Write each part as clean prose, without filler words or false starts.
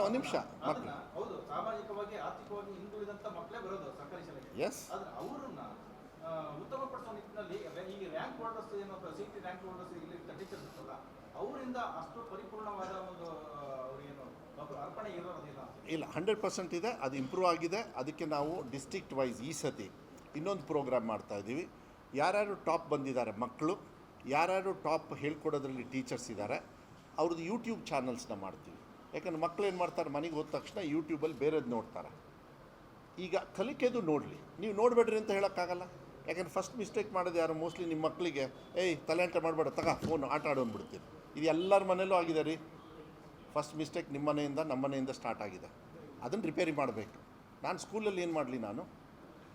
ಒಂದು ನಿಮಿಷ ಮಕ್ಕಳು ಹೌದು ಸಾಮಾಜಿಕವಾಗಿ ಆರ್ಥಿಕವಾಗಿ ಹಿಂದುಳಿದಂತ ಮಕ್ಕಳೇ ಬರೋದು ಸರ್ಕಾರಿ ಶಾಲೆಗೆ. ಎಸ್ ಆದ್ರೆ ಅವರನ್ನ ಉತ್ತಮಪಡಿಸುವ ನಿಟ್ಟಿನಲ್ಲಿ ಈ ರ್ಯಾಂಕ್ ಹೋಲ್ಡರ್ಸ್ ಏನೋ ಸಿಟಿ ರ್ಯಾಂಕ್ ಹೋಲ್ಡರ್ಸ್ ಇಲ್ಲಿ ಟೀಚರ್ಸ್ ಇರ್ತಲ್ಲ ಅವರಿಂದ ಅಷ್ಟು ಪರಿಪೂರ್ಣವಾದ ಒಂದು ಅವ್ರಿಗೇನು ಅರ್ಪಣೆ ಇರೋದಿಲ್ಲ. ಇಲ್ಲ 100% ಇದೆ, ಅದು ಇಂಪ್ರೂವ್ ಆಗಿದೆ. ಅದಕ್ಕೆ ನಾವು ಡಿಸ್ಟ್ರಿಕ್ಟ್ ವೈಸ್ ಈ ಸತಿ ಇನ್ನೊಂದು ಪ್ರೋಗ್ರಾಮ್ ಮಾಡ್ತಾಯಿದ್ದೀವಿ. ಯಾರ್ಯಾರು ಟಾಪ್ ಬಂದಿದ್ದಾರೆ ಮಕ್ಕಳು, ಯಾರ್ಯಾರು ಟಾಪ್ ಹೇಳ್ಕೊಡೋದ್ರಲ್ಲಿ ಟೀಚರ್ಸ್ ಇದ್ದಾರೆ, ಅವ್ರದ್ದು ಯೂಟ್ಯೂಬ್ ಚಾನಲ್ಸ್ನ ಮಾಡ್ತೀವಿ. ಯಾಕಂದ್ರೆ ಮಕ್ಕಳು ಏನು ಮಾಡ್ತಾರೆ, ಮನೆಗೆ ಹೋದ ತಕ್ಷಣ ಯೂಟ್ಯೂಬಲ್ಲಿ ಬೇರೆದು ನೋಡ್ತಾರೆ. ಈಗ ಕಲಿಕೆದು ನೋಡಲಿ, ನೀವು ನೋಡಬೇಡ್ರಿ ಅಂತ ಹೇಳೋಕ್ಕಾಗಲ್ಲ. ಯಾಕಂದ್ರೆ ಫಸ್ಟ್ ಮಿಸ್ಟೇಕ್ ಮಾಡೋದು ಯಾರು, ಮೋಸ್ಟ್ಲಿ ನಿಮ್ಮ ಮಕ್ಕಳಿಗೆ ತಲೆಂಟ ಮಾಡಬೇಡ ಫೋನು ಆಟ ಆಡೋನ್ಬಿಡ್ತೀರಿ. ಇದು ಎಲ್ಲರ ಮನೇಲೂ ಆಗಿದೆ ರೀ. ಫಸ್ಟ್ ಮಿಸ್ಟೇಕ್ ನಿಮ್ಮ ಮನೆಯಿಂದ ನಮ್ಮ ಮನೆಯಿಂದ ಸ್ಟಾರ್ಟ್ ಆಗಿದೆ. ಅದನ್ನು ರಿಪೇರಿ ಮಾಡಬೇಕು. ನಾನು ಸ್ಕೂಲಲ್ಲಿ ಏನು ಮಾಡಲಿ, ನಾನು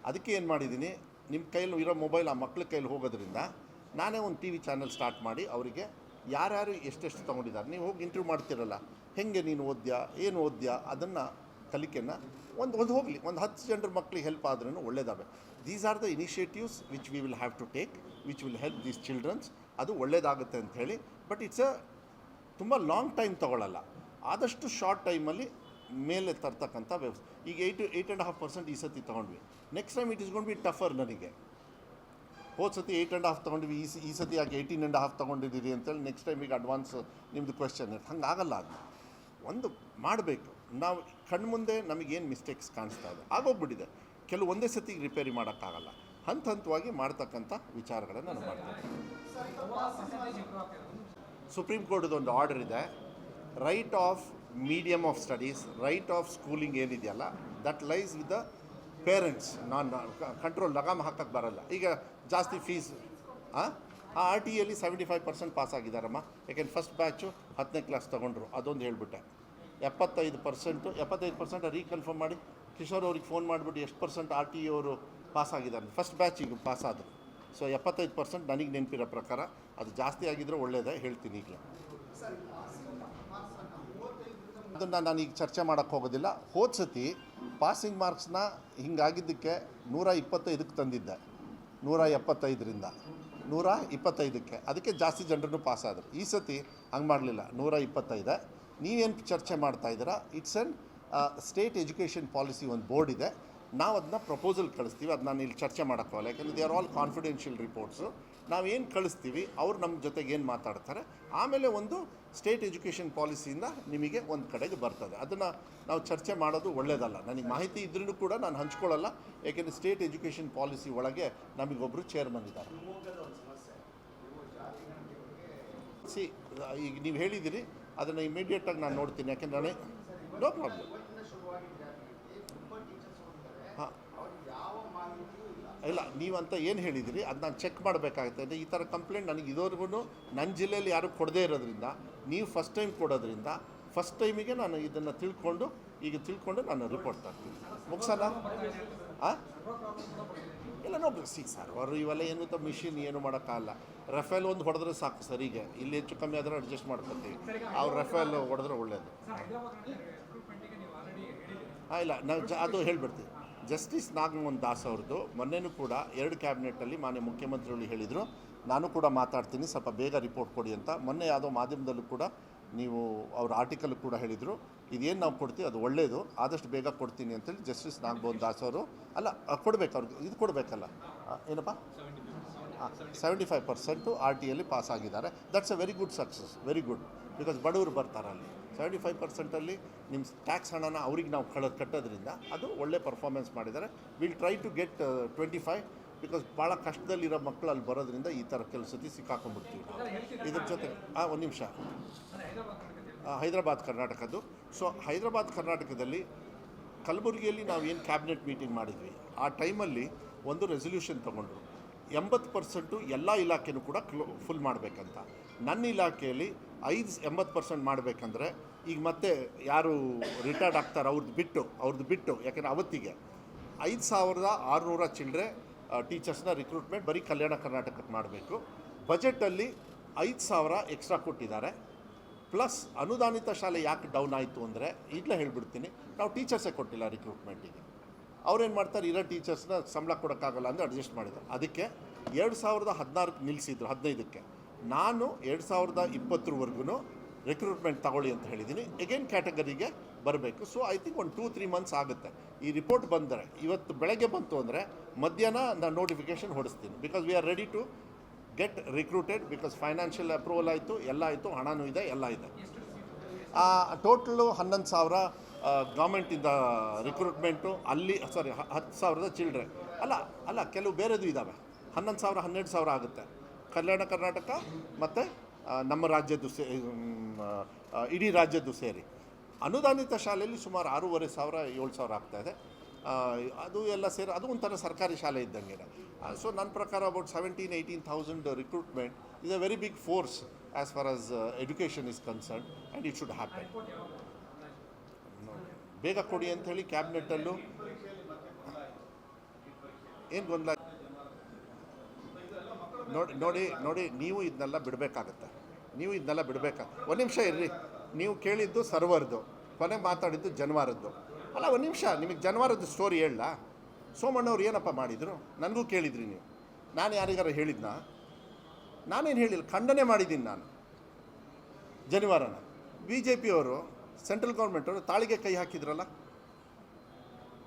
ಅದಕ್ಕೆ ಏನು ಮಾಡಿದ್ದೀನಿ, ನಿಮ್ಮ ಕೈಯಲ್ಲಿ ಇರೋ ಮೊಬೈಲ್ ಆ ಮಕ್ಳ ಕೈಯಲ್ಲಿ ಹೋಗೋದ್ರಿಂದ ನಾನೇ ಒಂದು ಟಿ ವಿ ಚಾನಲ್ ಸ್ಟಾರ್ಟ್ ಮಾಡಿ ಅವರಿಗೆ ಯಾರ್ಯಾರು ಎಷ್ಟೆಷ್ಟು ತೊಗೊಂಡಿದ್ದಾರೆ, ನೀವು ಹೋಗಿ ಇಂಟರ್ವ್ಯೂ ಮಾಡ್ತಿರಲ್ಲ, ಹೆಂಗೆ ನೀನು ಓದ್ಯಾ, ಏನು ಓದ್ಯಾ, ಅದನ್ನು ಕಲಿಕೆನ ಒಂದು ಹೋಗಲಿ, ಒಂದು 10 ಜನರ ಮಕ್ಕಳಿಗೆ ಹೆಲ್ಪ್ ಆದ್ರೂ ಒಳ್ಳೇದಾಗಬೇಕು. These are the initiatives which we will have to take, which will help these childrens. ಅದು ಒಳ್ಳೇದಾಗುತ್ತೆ ಅಂತ ಹೇಳಿ. ಬಟ್ ಇಟ್ಸ್ ತುಂಬ ಲಾಂಗ್ ಟೈಮ್ ತೊಗೊಳ್ಳಲ್ಲ, ಆದಷ್ಟು ಶಾರ್ಟ್ ಟೈಮಲ್ಲಿ ಮೇಲೆ ತರ್ತಕ್ಕಂಥ ವ್ಯವಸ್ಥೆ. ಈಗ 8.5% ಈ ಸತಿ ತೊಗೊಂಡ್ವಿ. Next time it is gonna be tougher. ನನಗೆ ಹೋದ ಸತಿ 8.5 ತೊಗೊಂಡ್ವಿ, ಈ ಸತಿ ಯಾಕೆ 18.5 ತೊಗೊಂಡಿದ್ದೀರಿ ಅಂತೇಳಿ ನೆಕ್ಸ್ಟ್ ಟೈಮಿಗೆ ಅಡ್ವಾನ್ಸ್ ನಿಮ್ಮದು ಕ್ವೆಶ್ಚನ್ ಇರುತ್ತೆ. ಹಂಗಾಗಲ್ಲ. ಅದು ಒಂದು ಮಾಡಬೇಕು ನಾವು. ಕಣ್ಮುಂದೆ ನಮಗೇನು ಮಿಸ್ಟೇಕ್ಸ್ ಕಾಣಿಸ್ತಾ ಇದೆ, ಆಗೋಗ್ಬಿಟ್ಟಿದೆ. ಕೆಲವು ಒಂದೇ ಸತಿಗೆ ರಿಪೇರಿ ಮಾಡೋಕ್ಕಾಗಲ್ಲ. ಹಂತವಾಗಿ ಮಾಡ್ತಕ್ಕಂಥ ವಿಚಾರಗಳನ್ನು ನಾನು ಮಾಡ್ತೀನಿ. ಸುಪ್ರೀಂ ಕೋರ್ಟ್ದು ಒಂದು ಆರ್ಡರ್ ಇದೆ, right of medium of studies, right of schooling ಏನಿದೆಯಲ್ಲ, that lies with the parents. Control ಲಗಾಮ ಹಾಕಕ್ಕೆ ಬರಲ್ಲ. ಈಗ ಜಾಸ್ತಿ ಫೀಸ್ ಆ RTEಯಲ್ಲಿ 75% ಪಾಸ್ ಆಗಿದ್ದಾರಮ್ಮ. ಯಾಕೆಂದ್ರೆ ಫಸ್ಟ್ ಬ್ಯಾಚು 10ನೇ ಕ್ಲಾಸ್ ತೊಗೊಂಡ್ರು, ಅದೊಂದು ಹೇಳಿಬಿಟ್ಟೆ. 75% ರೀಕನ್ಫರ್ಮ್ ಮಾಡಿ ಕಿಶೋರ್ ಅವ್ರಿಗೆ ಫೋನ್ ಮಾಡಿಬಿಟ್ಟು ಎಷ್ಟು ಪರ್ಸೆಂಟ್ RTE ಅವರು ಪಾಸ್ ಆಗಿದ್ದಾರೆ, ಫಸ್ಟ್ ಬ್ಯಾಚ್ ಈಗ ಪಾಸ್ ಆದರು. ಸೊ 75% ನನಗೆ ನೆನಪಿರೋ ಪ್ರಕಾರ. ಅದು ಜಾಸ್ತಿ ಆಗಿದ್ದರೆ ಒಳ್ಳೆಯದೇ, ಹೇಳ್ತೀನಿ ಈಗಲೇ. ಅದನ್ನು ನಾನೀಗ ಚರ್ಚೆ ಮಾಡೋಕ್ಕೆ ಹೋಗೋದಿಲ್ಲ. ಹೋದ ಸತಿ ಪಾಸಿಂಗ್ ಮಾರ್ಕ್ಸ್ನ ಹಿಂಗಾಗಿದ್ದಕ್ಕೆ 125ಕ್ಕೆ ತಂದಿದ್ದೆ, 175ರಿಂದ 125ಕ್ಕೆ. ಅದಕ್ಕೆ ಜಾಸ್ತಿ ಜನರನ್ನು ಪಾಸ್ ಆದರು. ಈ ಸತಿ ಹಂಗೆ ಮಾಡಲಿಲ್ಲ, 125. ನೀವೇನು ಚರ್ಚೆ ಮಾಡ್ತಾಯಿದ್ದೀರಾ, it's an state education policy ಒಂದು ಬೋರ್ಡ್ ಇದೆ. ನಾವು ಅದನ್ನ ಪ್ರಪೋಸಲ್ ಕಳಿಸ್ತೀವಿ. ಅದು ನಾನು ಇಲ್ಲಿ ಚರ್ಚೆ ಮಾಡೋಕ್ಕಾಗಲ್ಲ, ಯಾಕಂದರೆ they are all confidential reports. ನಾವೇನು ಕಳಿಸ್ತೀವಿ ಅವ್ರು ನಮ್ಮ ಜೊತೆಗೆ ಏನು ಮಾತಾಡ್ತಾರೆ, ಆಮೇಲೆ ಒಂದು ಸ್ಟೇಟ್ ಎಜುಕೇಷನ್ ಪಾಲಿಸಿಯಿಂದ ನಿಮಗೆ ಒಂದು ಕಡೆಗೆ ಬರ್ತದೆ. ಅದನ್ನು ನಾವು ಚರ್ಚೆ ಮಾಡೋದು ಒಳ್ಳೆಯದಲ್ಲ. ನನಗೆ ಮಾಹಿತಿ ಇದ್ರೂ ಕೂಡ ನಾನು ಹಂಚ್ಕೊಳ್ಳಲ್ಲ, ಯಾಕೆಂದರೆ ಸ್ಟೇಟ್ ಎಜುಕೇಷನ್ ಪಾಲಿಸಿ ಒಳಗೆ ನಮಗೊಬ್ಬರು ಚೇರ್ಮನ್ ಇದ್ದಾರೆ. ಈಗ ನೀವು ಹೇಳಿದ್ದೀರಿ, ಅದನ್ನು ಇಮಿಡಿಯೇಟಾಗಿ ನಾನು ನೋಡ್ತೀನಿ. ಯಾಕೆಂದರೆ ನನಗೆ ನೋ ಪ್ರಾಬ್ಲಮ್. ಹಾಂ ಇಲ್ಲ, ನೀವಂತ ಏನು ಹೇಳಿದಿರಿ ಅದು ನಾನು ಚೆಕ್ ಮಾಡಬೇಕಾಗುತ್ತೆ. ಈ ಥರ ಕಂಪ್ಲೇಂಟ್ ನನಗೆ ಇದುವರೆಗೂ ನನ್ನ ಜಿಲ್ಲೆಯಲ್ಲಿ ಯಾರೂ ಕೊಡದೇ ಇರೋದ್ರಿಂದ, ನೀವು ಫಸ್ಟ್ ಟೈಮ್ ಕೊಡೋದ್ರಿಂದ ಫಸ್ಟ್ ಟೈಮಿಗೆ ನಾನು ಇದನ್ನು ತಿಳ್ಕೊಂಡು ನಾನು ರಿಪೋರ್ಟ್ ತರ್ತೀನಿ. ಮುಗಿಸಲ್ಲ? ಹಾಂ ಇಲ್ಲ ನೋಡಿ ಸರ್, ಅವರು ಇವೆಲ್ಲ ಏನು ಅಂತ ಮಿಷಿನ್ ಏನು ಮಾಡೋಕ್ಕಾಗಲ್ಲ. ರಫೇಲ್ ಒಂದು ಹೊಡೆದ್ರೆ ಸಾಕು ಸರಿಗೆ, ಇಲ್ಲಿ ಹೆಚ್ಚು ಕಮ್ಮಿ ಆದರೆ ಅಡ್ಜಸ್ಟ್ ಮಾಡ್ಕೊತೀವಿ. ಅವ್ರು ರಫೇಲ್ ಹೊಡೆದ್ರೆ ಒಳ್ಳೆಯದು. ಹಾಂ ಇಲ್ಲ, ನಾವು ಅದು ಹೇಳಿಬಿಡ್ತೀವಿ. ಜಸ್ಟಿಸ್ ನಾಗಮೋಹನ್ ದಾಸ್ ಅವ್ರದ್ದು ಮೊನ್ನೆನೂ ಕೂಡ 2 ಕ್ಯಾಬಿನೆಟಲ್ಲಿ ಮಾನ್ಯ ಮುಖ್ಯಮಂತ್ರಿಗಳು ಹೇಳಿದರು, ನಾನು ಕೂಡ ಮಾತಾಡ್ತೀನಿ, ಸ್ವಲ್ಪ ಬೇಗ ರಿಪೋರ್ಟ್ ಕೊಡಿ ಅಂತ. ಮೊನ್ನೆ ಯಾವುದೋ ಮಾಧ್ಯಮದಲ್ಲೂ ಕೂಡ ನೀವು ಅವ್ರ ಆರ್ಟಿಕಲ್ ಕೂಡ ಹೇಳಿದರು, ಇದೇನು ನಾವು ಕೊಡ್ತೀವಿ ಅದು ಒಳ್ಳೆಯದು, ಆದಷ್ಟು ಬೇಗ ಕೊಡ್ತೀನಿ ಅಂತೇಳಿ ಜಸ್ಟಿಸ್ ನಾಗಮೋಹನ್ ದಾಸ್ ಅವರು. ಅಲ್ಲ ಕೊಡಬೇಕು, ಅವ್ರಿಗೆ ಇದು ಕೊಡಬೇಕಲ್ಲ, ಏನಪ್ಪ 75% RTEಯಲ್ಲಿ ಪಾಸ್ ಆಗಿದ್ದಾರೆ. That's a very good success, very good. Because ಬಡವರು ಬರ್ತಾರೆ ಅಲ್ಲಿ. 75%ಅಲ್ಲಿ ನಿಮ್ಮ ಟ್ಯಾಕ್ಸ್ ಹಣನ ಅವ್ರಿಗೆ ನಾವು ಕಟ್ಟೋದ್ರಿಂದ ಅದು ಒಳ್ಳೆ ಪರ್ಫಾರ್ಮೆನ್ಸ್ ಮಾಡಿದ್ದಾರೆ. Will try to get 25, because ಭಾಳ ಕಷ್ಟದಲ್ಲಿರೋ ಮಕ್ಕಳು ಅಲ್ಲಿ ಬರೋದ್ರಿಂದ ಈ ಥರ ಕೆಲಸಕ್ಕೆ ಸಿಕ್ಕಾಕೊಂಡ್ಬಿಡ್ತೀವಿ ನಾವು. ಇದ್ರ ಜೊತೆ ಒಂದು ನಿಮಿಷ, ಹೈದರಾಬಾದ್ ಕರ್ನಾಟಕದ್ದು. ಸೊ ಹೈದರಾಬಾದ್ ಕರ್ನಾಟಕದಲ್ಲಿ ಕಲಬುರಗಿಯಲ್ಲಿ ನಾವು ಏನು ಕ್ಯಾಬಿನೆಟ್ ಮೀಟಿಂಗ್ ಮಾಡಿದ್ವಿ, ಆ ಟೈಮಲ್ಲಿ ಒಂದು ರೆಸೊಲ್ಯೂಷನ್ ತೊಗೊಂಡ್ರು, 80% ಎಲ್ಲ ಇಲಾಖೆನೂ ಕೂಡ ಫುಲ್ ಮಾಡಬೇಕಂತ. ನನ್ನ ಇಲಾಖೆಯಲ್ಲಿ 80% ಮಾಡಬೇಕಂದ್ರೆ ಈಗ ಮತ್ತೆ ಯಾರು ರಿಟೈರ್ಡ್ ಆಗ್ತಾರೆ ಅವ್ರದ್ದು ಬಿಟ್ಟು ಯಾಕೆಂದರೆ ಅವತ್ತಿಗೆ 5,600 ಚಿಲ್ಲರೆ ಟೀಚರ್ಸ್ನ ರಿಕ್ರೂಟ್ಮೆಂಟ್ ಬರೀ ಕಲ್ಯಾಣ ಕರ್ನಾಟಕಕ್ಕೆ ಮಾಡಬೇಕು. ಬಜೆಟಲ್ಲಿ 5,000 ಎಕ್ಸ್ಟ್ರಾ ಕೊಟ್ಟಿದ್ದಾರೆ. ಪ್ಲಸ್ ಅನುದಾನಿತ ಶಾಲೆ ಯಾಕೆ ಡೌನ್ ಆಯಿತು ಅಂದರೆ ಈಗಲೇ ಹೇಳಿಬಿಡ್ತೀನಿ, ನಾವು ಟೀಚರ್ಸೇ ಕೊಟ್ಟಿಲ್ಲ ರಿಕ್ರೂಟ್ಮೆಂಟಿಗೆ. ಅವ್ರೇನು ಮಾಡ್ತಾರೆ, ಇರೋ ಟೀಚರ್ಸ್ನ ಸಂಬಳ ಕೊಡೋಕ್ಕಾಗಲ್ಲ ಅಂದರೆ ಅಡ್ಜಸ್ಟ್ ಮಾಡಿದ್ದಾರೆ. ಅದಕ್ಕೆ 2016ಕ್ಕೆ ನಿಲ್ಲಿಸಿದ್ರು, 15ಕ್ಕೆ. ನಾನು 2020ವರೆಗೂ ರಿಕ್ರೂಟ್ಮೆಂಟ್ ತಗೊಳ್ಳಿ ಅಂತ ಹೇಳಿದ್ದೀನಿ. ಅಗೇನ್ ಕ್ಯಾಟಗರಿಗೆ ಬರಬೇಕು. ಸೊ ಐ ಥಿಂಕ್ ಒಂದು 2-3 ಮಂತ್ಸ್ ಆಗುತ್ತೆ. ಈ ರಿಪೋರ್ಟ್ ಬಂದರೆ ಇವತ್ತು ಬೆಳಗ್ಗೆ ಬಂತು ಅಂದರೆ ಮಧ್ಯಾಹ್ನ ನಾನು ನೋಟಿಫಿಕೇಷನ್ ಹೊಡಿಸ್ತೀನಿ. Because we are ready to get recruited. Because financial approval ಆಯಿತು, ಎಲ್ಲ ಆಯಿತು, ಹಣನೂ ಇದೆ, ಎಲ್ಲ ಇದೆ. ಟೋಟಲು 11,000 ಗೌರ್ಮೆಂಟಿಂದ ರಿಕ್ರೂಟ್ಮೆಂಟು ಅಲ್ಲಿ 10,000 ಚಿಲ್ಡ್ರನ್ ಅಲ್ಲ ಕೆಲವು ಬೇರೆದು ಇದ್ದಾವೆ. 11,000 12,000 ಆಗುತ್ತೆ ಕಲ್ಯಾಣ ಕರ್ನಾಟಕ ಮತ್ತು ನಮ್ಮ ರಾಜ್ಯದ್ದು ಇಡೀ ರಾಜ್ಯದ್ದು ಸೇರಿ. ಅನುದಾನಿತ ಶಾಲೆಯಲ್ಲಿ ಸುಮಾರು 6,500-7,000 ಆಗ್ತಾಯಿದೆ. ಅದು ಎಲ್ಲ ಸೇರಿ ಅದು ಒಂಥರ ಸರ್ಕಾರಿ ಶಾಲೆ ಇದ್ದಂಗೆ. ಸೊ ನನ್ನ ಪ್ರಕಾರ about 17,000-18,000 recruitment is a very big force as far as education is concern and it should happen. ಬೇಗ ಕೊಡಿ ಅಂತ ಹೇಳಿ ಕ್ಯಾಬಿನೆಟ್ಟಲ್ಲೂ ಏನು ಗೊಂದಲ ನೋಡಿ ನೀವು ಇದನ್ನೆಲ್ಲ ಬಿಡಬೇಕಾಗತ್ತೆ. ಒಂದು ನಿಮಿಷ ಇರ್ರಿ. ನೀವು ಕೇಳಿದ್ದು ಸರ್ವರ್ದು, ಕೊನೆಗೆ ಮಾತಾಡಿದ್ದು ಜನವಾರದ್ದು. ಅಲ್ಲ ಒಂದು ನಿಮಿಷ, ನಿಮಗೆ ಜನವಾರದ್ದು ಸ್ಟೋರಿ ಹೇಳಲ್ಲ. ಸೋಮಣ್ಣವ್ರು ಏನಪ್ಪ ಮಾಡಿದರು ನನಗೂ ಕೇಳಿದ್ರಿ ನೀವು. ನಾನು ಯಾರಿಗಾರ ಹೇಳಿದ್ನಾ? ನಾನೇನು ಹೇಳಿಲ್ಲ, ಖಂಡನೆ ಮಾಡಿದ್ದೀನಿ ನಾನು ಜನಿವಾರನ. BJP ಅವರು ಸೆಂಟ್ರಲ್ ಗೌರ್ಮೆಂಟವರು ತಾಳಿಗೆ ಕೈ ಹಾಕಿದ್ರಲ್ಲ.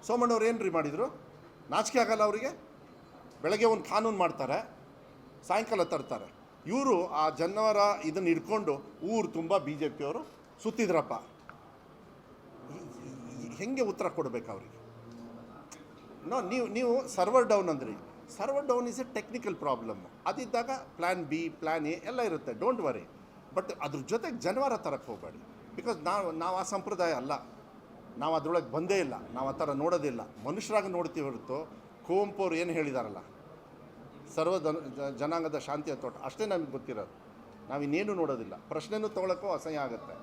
ಸೋಮಣ್ಣವ್ರು ಏನು ರೀ ಮಾಡಿದರು? ನಾಚಿಕೆ ಆಗಲ್ಲ ಅವರಿಗೆ? ಬೆಳಗ್ಗೆ ಒಂದು ಕಾನೂನು ಮಾಡ್ತಾರೆ, ಸಾಯಂಕಾಲ ತರ್ತಾರೆ. ಇವರು ಆ ಜನವರ ಇದನ್ನು ಹಿಡ್ಕೊಂಡು ಊರು ತುಂಬ BJP ಅವರು ಸುತ್ತಿದ್ರಪ್ಪ. ಹೆಂಗೆ ಉತ್ತರ ಕೊಡಬೇಕು ಅವರಿಗೆ? ನೀವು ಸರ್ವರ್ ಡೌನ್ ಅಂದ್ರಿ. Server down is a technical problem. ಅದಿದ್ದಾಗ ಪ್ಲ್ಯಾನ್ B, ಪ್ಲ್ಯಾನ್ A ಎಲ್ಲ ಇರುತ್ತೆ, ಡೋಂಟ್ ವರಿ. ಬಟ್ ಅದ್ರ ಜೊತೆಗೆ ಜನವಾರ ತರಕ್ಕೆ ಹೋಗಬೇಡಿ. ಬಿಕಾಸ್ ನಾವು ಆ ಸಂಪ್ರದಾಯ ಅಲ್ಲ, ನಾವು ಅದರೊಳಗೆ ಬಂದೇ ಇಲ್ಲ, ನಾವು ಆ ಥರ ನೋಡೋದಿಲ್ಲ. ಮನುಷ್ಯರಾಗಿ ನೋಡ್ತೀವಿ ಹೊರತು ಕುವೆಂಪು ಅವ್ರು ಏನು ಹೇಳಿದಾರಲ್ಲ, ಸರ್ವ ಜನಾಂಗದ ಶಾಂತಿಯ ತೋಟ, ಅಷ್ಟೇ ನಮಗೆ ಗೊತ್ತಿರೋದು. ನಾವಿನ್ನೇನು ನೋಡೋದಿಲ್ಲ. ಪ್ರಶ್ನೆನೂ ತೊಗೊಳಕ್ಕೂ ಅಸಹ್ಯ ಆಗುತ್ತೆ.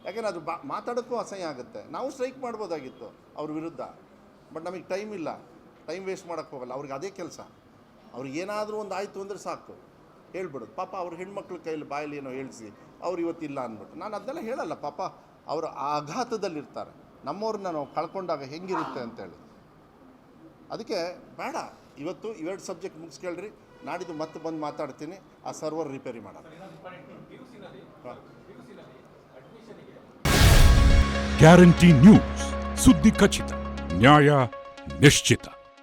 ಯಾಕೆಂದರೆ ಅದು ಮಾತಾಡೋಕ್ಕೂ ಅಸಹ್ಯ ಆಗುತ್ತೆ. ನಾವು ಸ್ಟ್ರೈಕ್ ಮಾಡ್ಬೋದಾಗಿತ್ತು ಅವ್ರ ವಿರುದ್ಧ, ಬಟ್ ನಮಗೆ ಟೈಮ್ ಇಲ್ಲ. ಟೈಮ್ ವೇಸ್ಟ್ ಮಾಡೋಕ್ಕೆ ಹೋಗಲ್ಲ. ಅವ್ರಿಗೆ ಅದೇ ಕೆಲಸ. ಅವ್ರಿಗೆ ಏನಾದರೂ ಒಂದು ಆಯಿತು ಅಂದರೆ ಸಾಕು ಹೇಳ್ಬಿಡೋದು. ಪಾಪ ಅವ್ರ ಹೆಣ್ಮಕ್ಳ ಕೈಯಲ್ಲಿ ಬಾಯಲ್ಲಿ ಏನೋ ಹೇಳಿಸಿ ಅವ್ರು ಇವತ್ತಿಲ್ಲ ಅಂದ್ಬಿಟ್ಟು. ನಾನು ಅದನ್ನೆಲ್ಲ ಹೇಳಲ್ಲ. ಪಾಪ ಅವರು ಆ ಆಘಾತದಲ್ಲಿರ್ತಾರೆ. ನಮ್ಮವ್ರನ್ನ ನಾವು ಕಳ್ಕೊಂಡಾಗ ಹೆಂಗಿರುತ್ತೆ ಅಂತೇಳಿ. ಅದಕ್ಕೆ ಬೇಡ, ಇವತ್ತು ಇವೆರಡು ಸಬ್ಜೆಕ್ಟ್ ಮುಗಿಸ್ಕೇಳ್ರಿ. ನಾಡಿದ್ದು ಮತ್ತೆ ಬಂದು ಮಾತಾಡ್ತೀನಿ. ಆ ಸರ್ವರ್ ರಿಪೇರಿ ಮಾಡೋಣ. ಗ್ಯಾರಂಟಿ ನ್ಯೂಸ್, ಸುದ್ದಿ ಖಚಿತ, ನ್ಯಾಯ ನಿಶ್ಚಿತ.